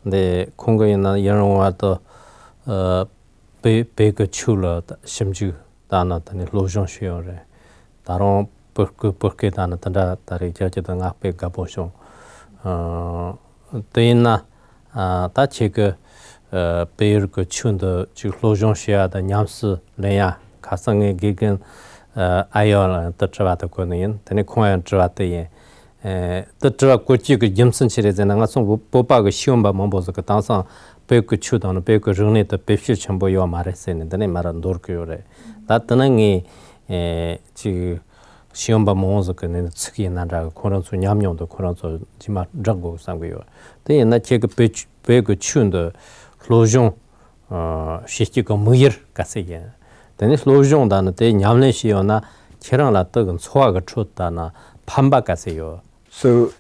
근데 공거에는 영어와도 베베그 출러 심지 다나더니 로정 쉬어래 다른 porque 다나 단다 다리 저저도 앞에 가보쇼 대나 다 지금 베르그 춘더 지 로정 쉬어다 냠스 레야 가성의 기근 아이얼 뜻자와도 거는 되네 공연 들어왔대 뜻자 고치 그 점선치레잖아 가서 보바가 시험 봐 먹어서 그 당상 베그 추다는 베그 정네도 베실 전부 요 말했었는데 말은 놀고요래 나타나니 지 시험 봐 먹어서 그는 측이 나라 코로나 냠용도 코로나 지마 잡고 상고요 근데 나 제가 베그 추인데 로종 시티가 무일 가세게 근데 로종 다는데 냠내시요나 체랑라 떡은 소화가 쳤다나 판바 가세요. So,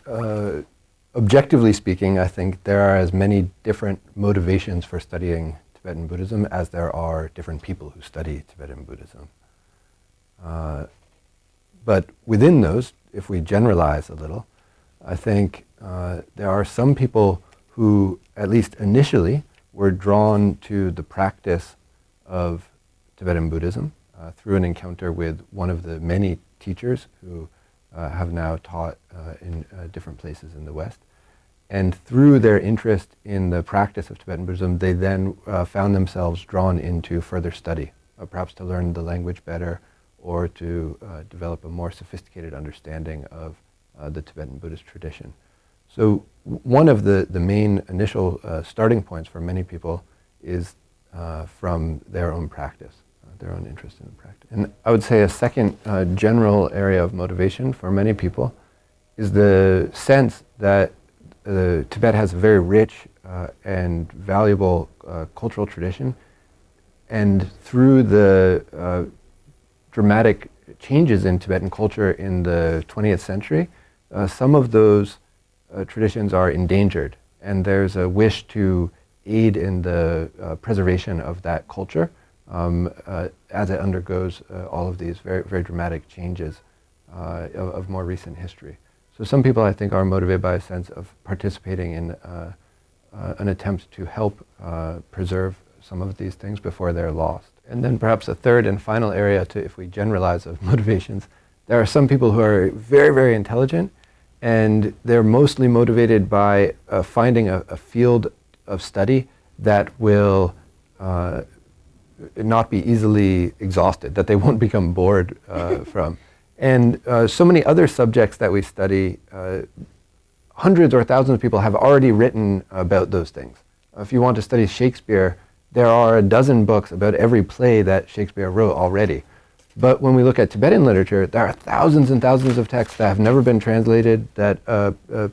objectively speaking, I think there are as many different motivations for studying Tibetan Buddhism as there are different people who study Tibetan Buddhism. But within those, if we generalize a little, I think there are some people who, at least initially, were drawn to the practice of Tibetan Buddhism through an encounter with one of the many teachers who have now taught in different places in the West. And through their interest in the practice of Tibetan Buddhism, they then found themselves drawn into further study, perhaps to learn the language better or to develop a more sophisticated understanding of the Tibetan Buddhist tradition. So one of the main initial starting points for many people is from their own practice. Their own interest in the practice. And I would say a second general area of motivation for many people is the sense that Tibet has a very rich and valuable cultural tradition, and through the dramatic changes in Tibetan culture in the 20th century, some of those traditions are endangered, and there's a wish to aid in the preservation of that culture as it undergoes all of these very, very dramatic changes of more recent history. So some people, I think, are motivated by a sense of participating in an attempt to help preserve some of these things before they're lost. And then perhaps a third and final area to, if we generalize of motivations, there are some people who are very, very intelligent, and they're mostly motivated by finding a field of study that will not be easily exhausted, that they won't become bored from. And so many other subjects that we study, hundreds or thousands of people have already written about those things. If you want to study Shakespeare, there are a dozen books about every play that Shakespeare wrote already. But when we look at Tibetan literature, there are thousands and thousands of texts that have never been translated, that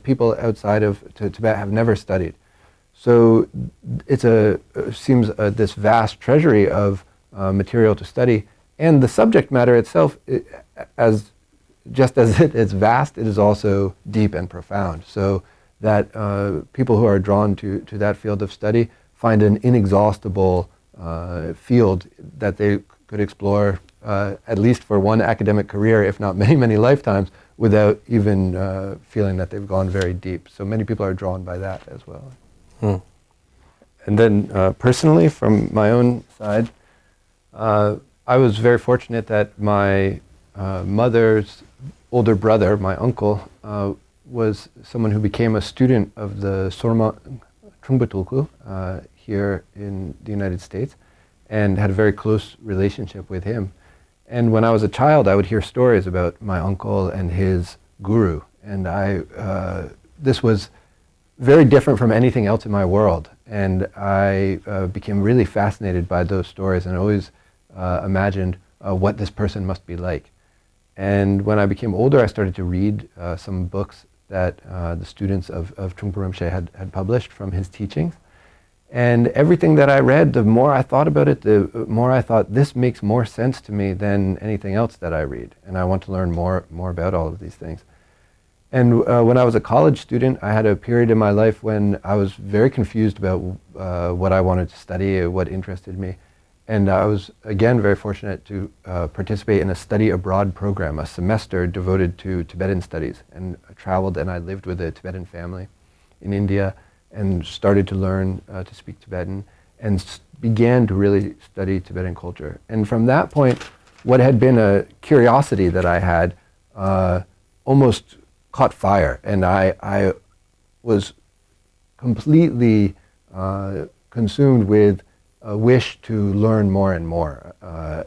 people outside of Tibet have never studied. So it's seems this vast treasury of material to study, and the subject matter itself, just as it is vast, it is also deep and profound. So that people who are drawn to that field of study find an inexhaustible field that they could explore at least for one academic career, if not many, many lifetimes, without even feeling that they've gone very deep. So many people are drawn by that as well. And then personally, from my own side, I was very fortunate that my mother's older brother, my uncle, was someone who became a student of the Sorma Trungpa Tulku here in the United States, and had a very close relationship with him. And when I was a child, I would hear stories about my uncle and his guru, and this was very different from anything else in my world. And I became really fascinated by those stories, and always imagined what this person must be like. And when I became older, I started to read some books that the students of Trungpa Rinpoche had published from his teachings. And everything that I read, the more I thought about it, the more I thought, this makes more sense to me than anything else that I read. And I want to learn more about all of these things. And when I was a college student, I had a period in my life when I was very confused about what I wanted to study, what interested me. And I was, again, very fortunate to participate in a study abroad program, a semester devoted to Tibetan studies. And I traveled and I lived with a Tibetan family in India. and started to learn to speak Tibetan and began to really study Tibetan culture. And from that point, what had been a curiosity that I had almost caught fire, and I was completely consumed with a wish to learn more and more.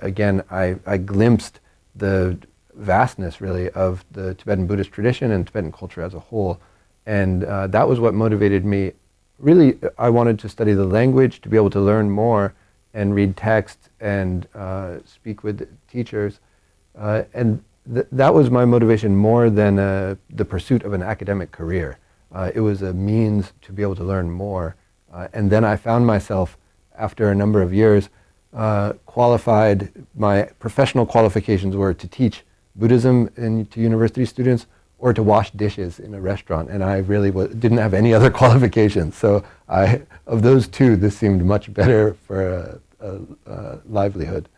Again, I glimpsed the vastness, really, of the Tibetan Buddhist tradition and Tibetan culture as a whole. And that was what motivated me. Really, I wanted to study the language, to be able to learn more and read text and speak with teachers. And that was my motivation more than the pursuit of an academic career. It was a means to be able to learn more. And then I found myself, after a number of years, qualified. My professional qualifications were to teach Buddhism to university students or to wash dishes in a restaurant, and I really didn't have any other qualifications. So of those two, this seemed much better for a livelihood.